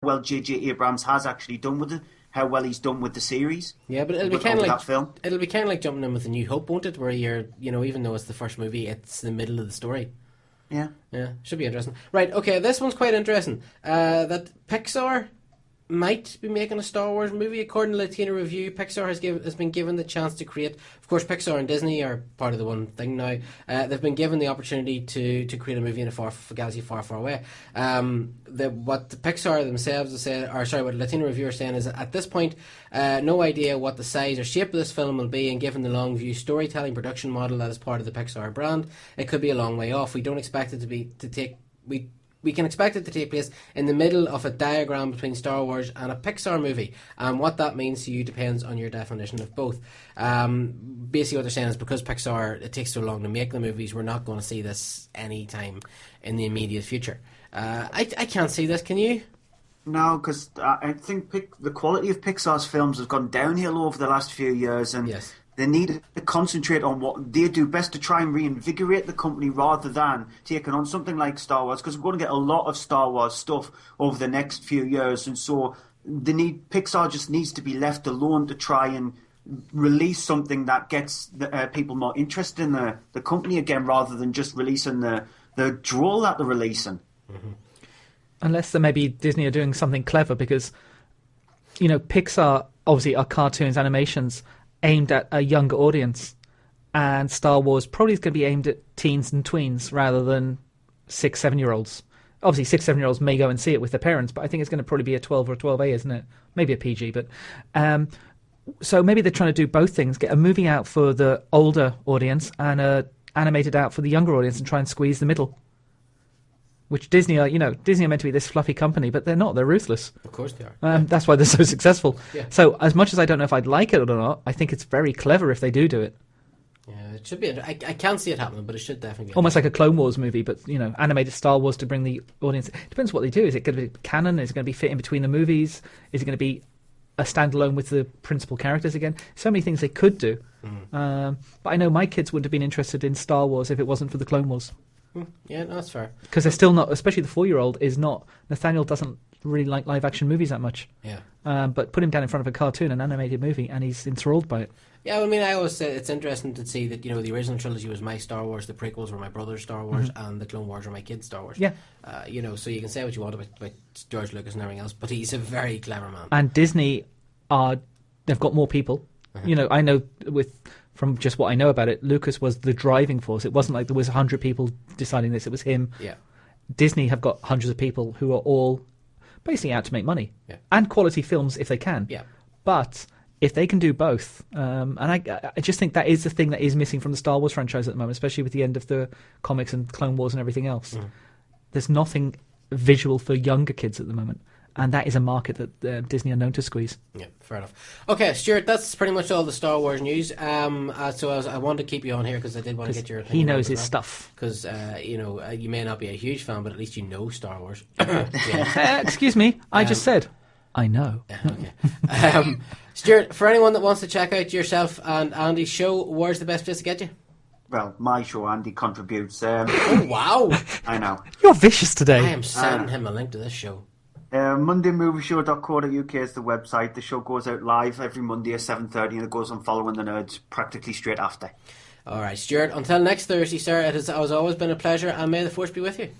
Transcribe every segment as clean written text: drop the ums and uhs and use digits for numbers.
well J.J. Abrams has actually done with it, how well he's done with the series. Yeah, but it'll be kind of like that film. It'll be kind of like jumping in with A New Hope, won't it? Where you're, even though it's the first movie, it's the middle of the story. Yeah, should be interesting. Right, okay, this one's quite interesting. That Pixar might be making a Star Wars movie. According to Latino Review, Pixar has been given the chance to create. Of course, Pixar and Disney are part of the one thing now. They've been given the opportunity to create a movie in a galaxy far, far away. What the Pixar themselves have said, what Latino Review are saying is that at this point, no idea what the size or shape of this film will be, and given the long view storytelling production model that is part of the Pixar brand, it could be a long way off. We don't expect it We can expect it to take place in the middle of a diagram between Star Wars and a Pixar movie. And what that means to you depends on your definition of both. Basically what they're saying is because Pixar, it takes so long to make the movies, we're not going to see this anytime in the immediate future. I can't see this, can you? No, because I think the quality of Pixar's films has gone downhill over the last few years, and yes. They need to concentrate on what they do best to try and reinvigorate the company rather than taking on something like Star Wars, because we're going to get a lot of Star Wars stuff over the next few years, and so Pixar just needs to be left alone to try and release something that gets people more interested in the company again, rather than just releasing the droll that they're releasing. Mm-hmm. Unless maybe Disney are doing something clever, because Pixar obviously are cartoons, animations aimed at a younger audience, and Star Wars probably is going to be aimed at teens and tweens rather than 6-7-year-olds. Obviously 6-7-year-olds may go and see it with their parents, but I think it's going to probably be a 12 or a 12A, isn't it? Maybe a PG, but so maybe they're trying to do both things, get a movie out for the older audience and a animated out for the younger audience, and try and squeeze the middle. Which Disney are meant to be this fluffy company, but they're not. They're ruthless. Of course they are. That's why they're so successful. Yeah. So as much as I don't know if I'd like it or not, I think it's very clever if they do it. Yeah, it should be. I can't see it happening, but it should definitely be. Almost like a Clone Wars movie, but, animated Star Wars to bring the audience. It depends what they do. Is it going to be canon? Is it going to be fit in between the movies? Is it going to be a standalone with the principal characters again? So many things they could do. But I know my kids wouldn't have been interested in Star Wars if it wasn't for the Clone Wars. Yeah, no, that's fair. Because they're still not, especially the 4-year-old is not. Nathaniel doesn't really like live action movies that much. Yeah. But put him down in front of a cartoon, an animated movie, and he's enthralled by it. Yeah, I mean, I always say it's interesting to see that, the original trilogy was my Star Wars, the prequels were my brother's Star Wars, and the Clone Wars were my kid's Star Wars. Yeah. So you can say what you want about George Lucas and everything else, but he's a very clever man. And Disney they've got more people. I know from just what I know about it, Lucas was the driving force. It wasn't like there was 100 people deciding this. It was him. Yeah. Disney have got hundreds of people who are all basically out to make money. Yeah. And quality films if they can. Yeah. But if they can do both, and I just think that is the thing that is missing from the Star Wars franchise at the moment, especially with the end of the comics and Clone Wars and everything else. There's nothing visual for younger kids at the moment. And that is a market that Disney are known to squeeze. Yeah, fair enough. Okay, Stuart, that's pretty much all the Star Wars news. So I wanted to keep you on here because I did want to get your opinion. He knows his stuff. Because, you may not be a huge fan, but at least you know Star Wars. Excuse me, I just said, I know. Okay. Stuart, for anyone that wants to check out yourself and Andy's show, where's the best place to get you? Well, my show, Andy contributes. Oh, wow. I know. You're vicious today. I am sending him a link to this show. MondayMovieShow.co.uk is the website. The show goes out live every Monday at 7:30, and it goes on Following the Nerds practically straight after. All right, Stuart, until next Thursday, sir, it has always been a pleasure, and may the force be with you.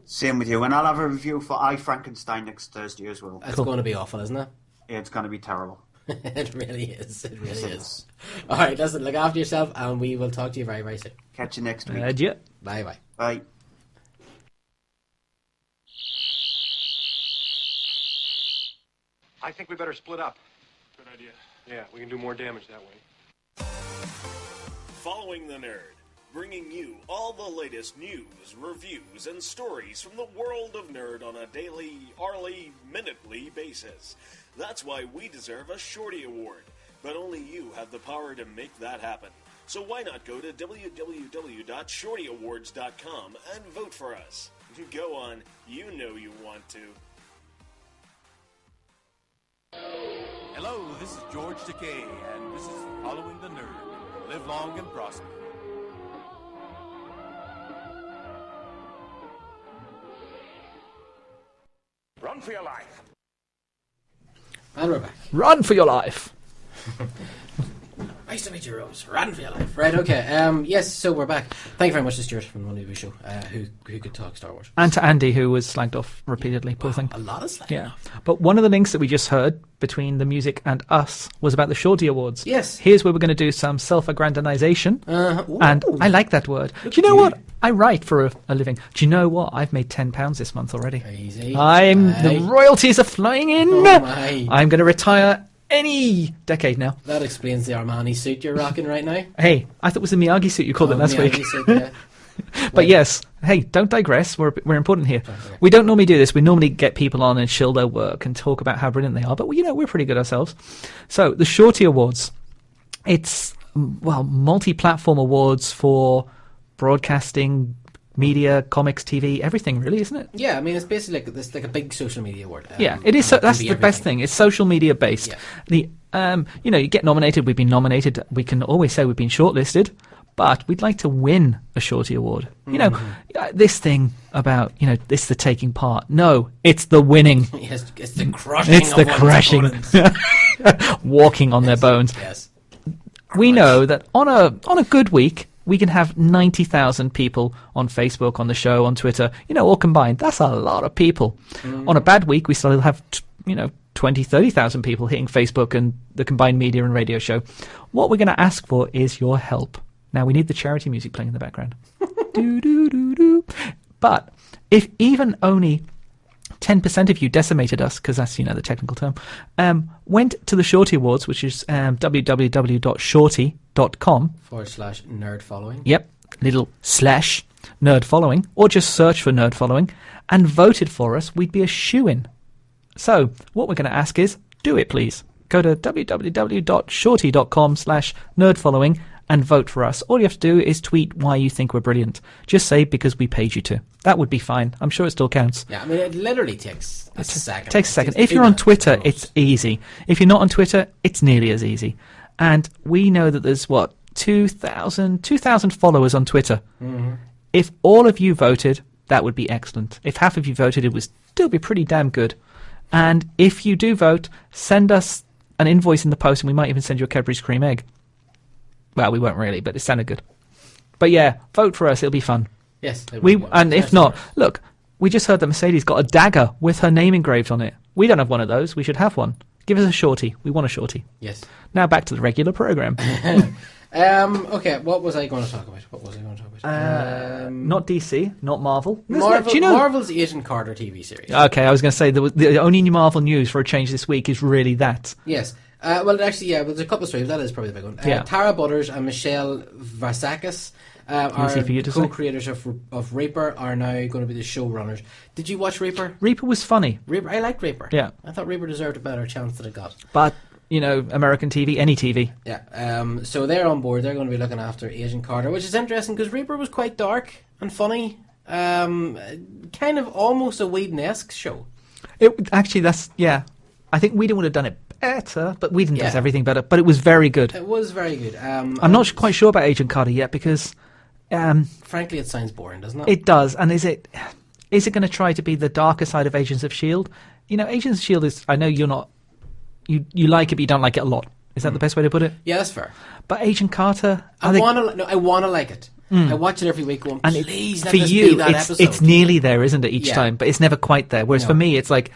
Same with you, and I'll have a review for I, Frankenstein next Thursday as well. It's going to be awful, isn't it? Yeah, it's going to be terrible. It really is. It really is. All right, listen, look after yourself, and we will talk to you very, very soon. Catch you next week. Adieu. Bye-bye. Bye. I think we better split up. Good idea. Yeah, we can do more damage that way. Following the Nerd, bringing you all the latest news, reviews, and stories from the world of nerd on a daily, hourly, minutely basis. That's why we deserve a Shorty Award, but only you have the power to make that happen. So why not go to www.shortyawards.com and vote for us? Go on, you know you want to. Hello, this is George Takei, and this is Following the Nerd. Live long and prosper. Run for your life. And we're back. Run for your life. Nice to meet you, Rose. Run for your life. Right, okay. Yes, so we're back. Thank you very much to Stuart from the One Movie Show, who could talk Star Wars. And to Andy, who was slagged off repeatedly, poor thing. A lot of slagging Yeah. off. But one of the links that we just heard between the music and us was about the Shorty Awards. Yes. Here's where we're going to do some self-aggrandization. Ooh. And I like that word. Do you know what? I write for a living. Do you know what? I've made £10 this month already. Crazy. The royalties are flying in. Oh my. I'm going to retire any decade now. That explains the Armani suit you're rocking right now. Hey, I thought it was the Miyagi suit you called it last week. Miyagi suit, yeah. But yes, hey, don't digress. We're important here. We don't normally do this. We normally get people on and shill their work and talk about how brilliant they are. But, we're pretty good ourselves. So, the Shorty Awards. It's, multi-platform awards for broadcasting, media, comics, TV, everything really, isn't it? Yeah, I mean, it's basically like a big social media award. Yeah, it is. That's the best thing. It's social media based. Yeah. You get nominated. We've been nominated. We can always say we've been shortlisted, but we'd like to win a Shorty Award. This thing about this the taking part. No, it's the winning. Yes, it's the crushing. It's the of one's crushing. opponents. Walking on their bones. Yes. We know that on a good week, we can have 90,000 people on Facebook, on the show, on Twitter, all combined. That's a lot of people. On a bad week, we still have, 20, 30,000 people hitting Facebook and the combined media and radio show. What we're going to ask for is your help. Now, we need the charity music playing in the background. Do, do, do, do. But if even only 10% of you decimated us, because that's, the technical term, went to the Shorty Awards, which is www.shorty.com. /nerd following. Yep, little slash nerd following, or just search for nerd following, and voted for us, we'd be a shoo-in. So, what we're going to ask is, do it please. Go to www.shorty.com/nerd following and vote for us. All you have to do is tweet why you think we're brilliant. Just say because we paid you to. That would be fine. I'm sure it still counts. Yeah, I mean, it literally takes a second. It takes a second. If you're on Twitter, it's easy. If you're not on Twitter, it's nearly as easy. And we know that there's, 2,000 followers on Twitter. Mm-hmm. If all of you voted, that would be excellent. If half of you voted, it would still be pretty damn good. And if you do vote, send us an invoice in the post, and we might even send you a Cadbury's cream egg. Well, we won't really, but it sounded good. But yeah, vote for us. It'll be fun. Yes. And if not, look, we just heard that Mercedes got a dagger with her name engraved on it. We don't have one of those. We should have one. Give us a shorty. We want a shorty. Yes. Now back to the regular program. Okay, what was I going to talk about? Not DC, not Marvel. Marvel, Do you know? Marvel's Agent Carter TV series. Okay, I was going to say the only new Marvel news for a change this week is really that. Yes. Well, actually, yeah, there's a couple of stories. That is probably the big one. Yeah. Tara Butters and Michelle Varsakis, are co-creators of Reaper, are now going to be the showrunners. Did you watch Reaper? Reaper was funny. I liked Reaper. Yeah. I thought Reaper deserved a better chance than it got. But, American TV, any TV. Yeah. So they're on board. They're going to be looking after Agent Carter, which is interesting because Reaper was quite dark and funny. Kind of almost a Whedon-esque show. I think Whedon would have done it better, but Whedon does everything better. But it was very good. It was very good. I'm not quite sure about Agent Carter yet because... frankly, it sounds boring, doesn't it? It does. And is it going to try to be the darker side of Agents of S.H.I.E.L.D.? Agents of S.H.I.E.L.D. is... I know you're not... You like it, but you don't like it a lot. Is that the best way to put it? Yeah, that's fair. But Agent Carter... I want to like it. I watch it every week going, and please let for this you, be that episode. It's nearly there, isn't it, each time? But it's never quite there. Whereas for me, it's like...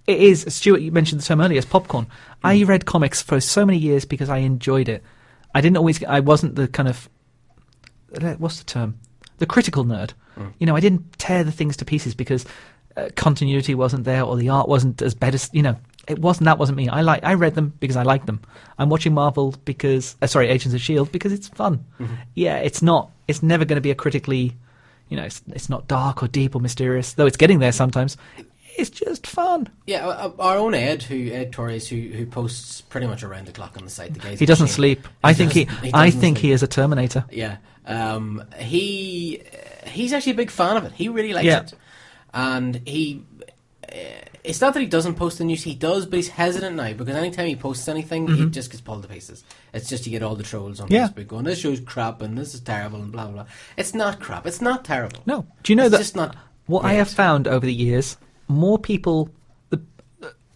It is, Stuart, you mentioned the term earlier, it's popcorn. I read comics for so many years because I enjoyed it. I wasn't the kind of, what's the term? The critical nerd. I didn't tear the things to pieces because continuity wasn't there or the art wasn't as better, that wasn't me. I read them because I liked them. I'm watching Marvel because, Agents of S.H.I.E.L.D. because it's fun. Mm-hmm. Yeah, it's never going to be a critically, it's not dark or deep or mysterious, though it's getting there sometimes. It's just fun. Yeah, our own Ed Torres, who posts pretty much around the clock on the site. He doesn't sleep. I think he is a Terminator. Yeah, he's actually a big fan of it. He really likes it, and he. It's not that he doesn't post the news; he does, but he's hesitant now because anytime he posts anything, it just gets pulled to pieces. It's just you get all the trolls on Facebook going, "This show's crap and this is terrible" and blah blah blah. It's not crap. It's not terrible. No. Do you know it's that? Just not what I have found over the years. More people,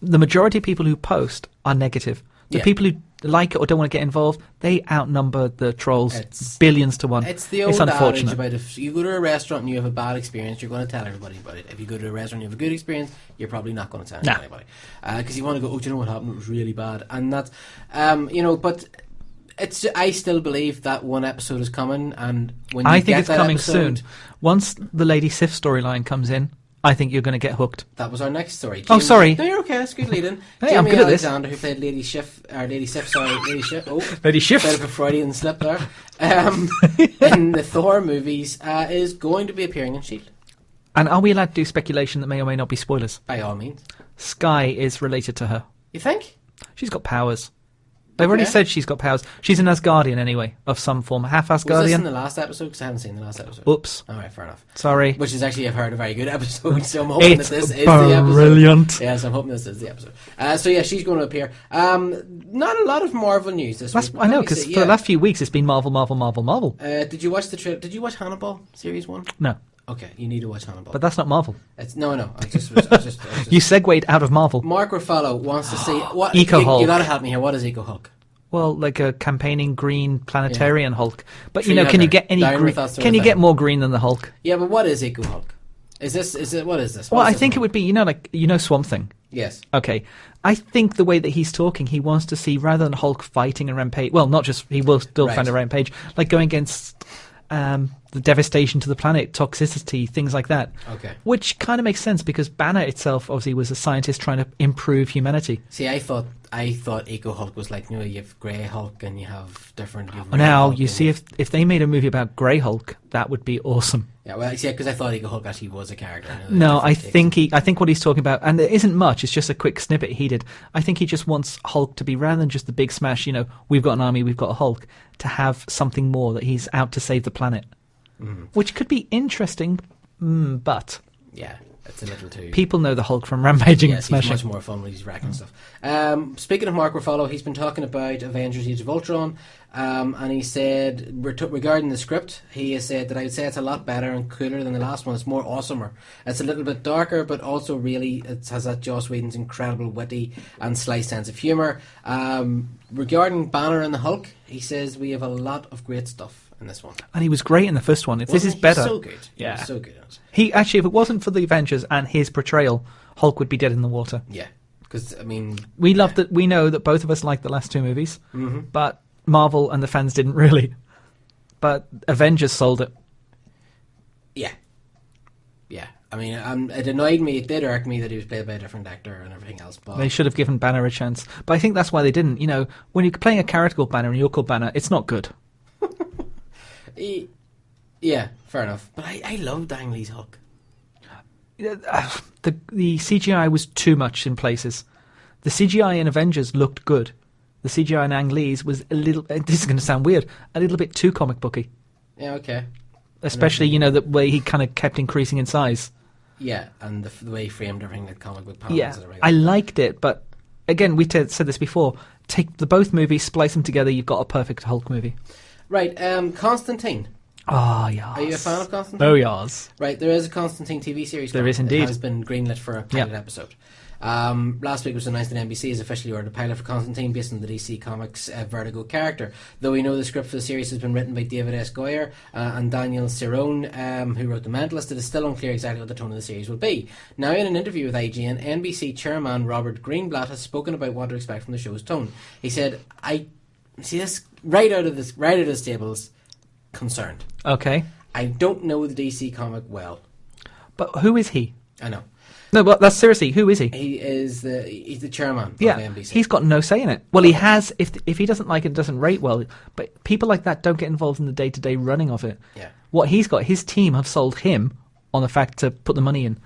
the majority of people who post are negative. The people who like it or don't want to get involved, they outnumber the trolls billions to one. It's the old unfortunate. adage about if you go to a restaurant and you have a bad experience, you're going to tell everybody about it. If you go to a restaurant and you have a good experience, you're probably not going to tell anybody. Because you want to go, oh, do you know what happened? It was really bad. And that's, but I still believe that one episode is coming. And when you think it's coming soon. Once the Lady Sif storyline comes in, I think you're going to get hooked. That was our next story. Jamie, sorry. No, you're okay. That's good lead-in. Hey, Jamie I'm good Alexander, at this. who played Lady Sif. Oh, Lady Sif. Bit of a Freudian slip there. In the Thor movies, is going to be appearing in S.H.I.E.L.D. And are we allowed to do speculation that may or may not be spoilers? By all means. Sky is related to her. You think? She's got powers. They've already said she's got powers. She's an Asgardian anyway, of some form. Half Asgardian. Was this in the last episode? Because I haven't seen the last episode. Oops. All right, fair enough. Sorry. Which is actually, I've heard, a very good episode, so I'm hoping that this is the episode. Brilliant. Yeah, so I'm hoping this is the episode. So yeah, she's going to appear. Not a lot of Marvel news this week. I know, because for the last few weeks it's been Marvel, Marvel, Marvel, Marvel. Did you watch Did you watch Hannibal Series 1? No. Okay, you need to watch Hannibal. But that's not Marvel. No. I just You segued out of Marvel. Mark Ruffalo wants to see what Eco-Hulk. You got to help me here. What is Eco-Hulk? Well, like a campaigning green planetarian Hulk. But Tree can you get any Down green? with us Can you get more green than the Hulk? Yeah, but what is Eco-Hulk? What is this? Well, I think it would be Swamp Thing. Yes. Okay. I think the way that he's talking, he wants to see, rather than Hulk fighting and rampage. Well, not just, he will still find a rampage, like going against the devastation to the planet, toxicity, things like that. Okay. Which kind of makes sense because Banner itself obviously was a scientist trying to improve humanity. See, I thought Eco-Hulk was like, you have Grey Hulk and you have different... Now, you see, if they made a movie about Grey Hulk, that would be awesome. Yeah, well, see, because I thought Eco-Hulk actually was a character. No, I think what he's talking about, and there isn't much, it's just a quick snippet he did. I think he just wants Hulk to be, rather than just the big smash, we've got an army, we've got a Hulk, to have something more, that he's out to save the planet. Mm. Which could be interesting, but... Yeah, it's a little too... People know the Hulk from rampaging and smashing. He's much more fun when he's wrecking stuff. Speaking of Mark Ruffalo, he's been talking about Avengers Age of Ultron, and he said, regarding the script, he has said that I would say it's a lot better and cooler than the last one. It's more awesomer. It's a little bit darker, but also really it has that Joss Whedon's incredible witty and sly sense of humour. Regarding Banner and the Hulk, he says we have a lot of great stuff in this one. And he was great in the first one. If this is better... so good. Yeah. He was so good. He actually, if it wasn't for the Avengers and his portrayal, Hulk would be dead in the water. Yeah. Because, I mean... We love that. We know that both of us liked the last two movies, but Marvel and the fans didn't really. But Avengers sold it. Yeah. Yeah. I mean, it annoyed me. It did irk me that he was played by a different actor and everything else. But they should have given Banner a chance. But I think that's why they didn't. When you're playing a character called Banner and you're called Banner, it's not good. Yeah, fair enough. But I love Ang Lee's Hulk. The CGI was too much in places. The CGI in Avengers looked good. The CGI in Ang Lee's was a little... This is going to sound weird. A little bit too comic booky. Yeah, okay. Especially, the way he kind of kept increasing in size. Yeah, and the way he framed everything, the comic book panels. Yeah, I liked it, but again, we said this before. Take both movies, splice them together, you've got a perfect Hulk movie. Right, Constantine. Oh, yes. Are you a fan of Constantine? Oh, yes. Right, there is a Constantine TV series. There is indeed. It has been greenlit for a pilot episode. Last week was announced that NBC has officially ordered a pilot for Constantine based on the DC Comics Vertigo character. Though we know the script for the series has been written by David S. Goyer and Daniel Cerrone, who wrote The Mentalist, it is still unclear exactly what the tone of the series will be. Now, in an interview with IGN, NBC chairman Robert Greenblatt has spoken about what to expect from the show's tone. He said, "I see this right out of the stables. Concerned. Okay. I don't know the DC comic well. But who is he? I know. No, but that's seriously, who is he? He's the chairman of NBC. He's got no say in it. Well, he has, if he doesn't like it, doesn't rate well, but people like that don't get involved in the day-to-day running of it. Yeah. What he's got, his team have sold him on the fact to put the money in.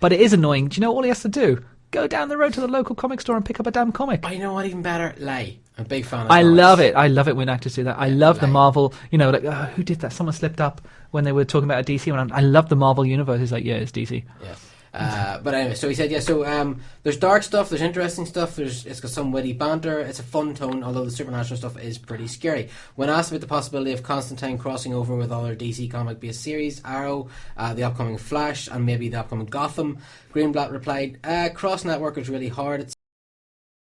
But it is annoying. Do you know all he has to do? Go down the road to the local comic store and pick up a damn comic. I know what, even better? Lie. I'm a big fan of I love it. I love it when actors do that. I love the Marvel, who did that? Someone slipped up when they were talking about a DC one. I love the Marvel universe. It's like, yeah, it's DC. Yeah. But anyway, so he said, there's dark stuff, there's interesting stuff, it's got some witty banter, it's a fun tone, although the supernatural stuff is pretty scary. When asked about the possibility of Constantine crossing over with other DC comic-based series, Arrow, the upcoming Flash, and maybe the upcoming Gotham, Greenblatt replied, cross-network is really hard.